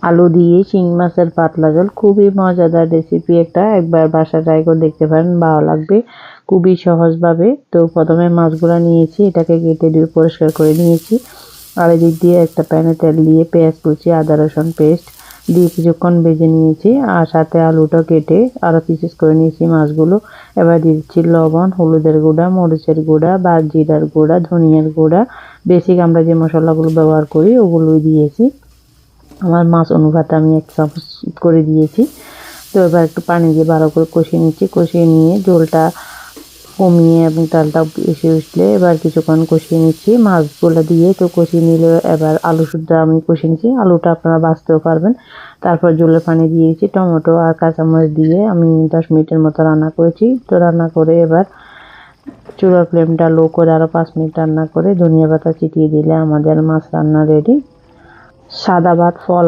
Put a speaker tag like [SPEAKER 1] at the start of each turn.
[SPEAKER 1] আলু দিয়ে শিং মাছের পাতলা ঝোল খুবই মজাদার রেসিপি একটা। একবার বাসায় ট্রাই করে দেখতে পারেন, ভালো লাগবে। খুবই সহজভাবে। তো প্রথমে মাছগুলো নিয়েছি, এটাকে কেটে ধুয়ে পরিষ্কার করে নিয়েছি। আর এদিক দিয়ে একটা প্যানে তেল দিয়ে পেঁয়াজ কুচি, আদা রসুন পেস্ট দিয়ে কিছুক্ষণ ভেজে নিয়েছি। আর সাথে আলুটা কেটে আরও পিসেস করে নিয়েছি মাছগুলো। এবার দিচ্ছি লবণ, হলুদের গুঁড়া, মরিচের গুঁড়া বা জিরার গুঁড়া, ধনিয়ার গুঁড়া, বেসিক আমরা যে মশলাগুলো ব্যবহার করি ওগুলোই দিয়েছি। আমার মাছ অনুপাতে আমি 1 চামচ করে দিয়েছি। তো এবার একটু পানি দিয়ে ভালো করে কষিয়ে নিচ্ছি। কষিয়ে নিয়ে ঝোলটা কমিয়ে এবং ডালটা এসে উঠলে এবার কিছুক্ষণ কষিয়ে নিচ্ছি মাছগুলো দিয়ে। তো কষিয়ে নিলে এবার আলু সুদ্ধ আমি কষিয়ে নিচ্ছি। আলুটা আপনারা বাছতেও পারবেন। তারপর ঝোলের পানি দিয়েছি, টমেটো আর কাঁচামরিচ দিয়ে আমি 10 মিনিটের মতো রান্না করেছি। তো রান্না করে এবার চুলার ফ্লেমটা লো করে আরও 5 মিনিট রান্না করে ধনিয়া পাতা ছিটিয়ে দিলে আমাদের মাছ রান্না রেডি। সাদা ভাত, ফল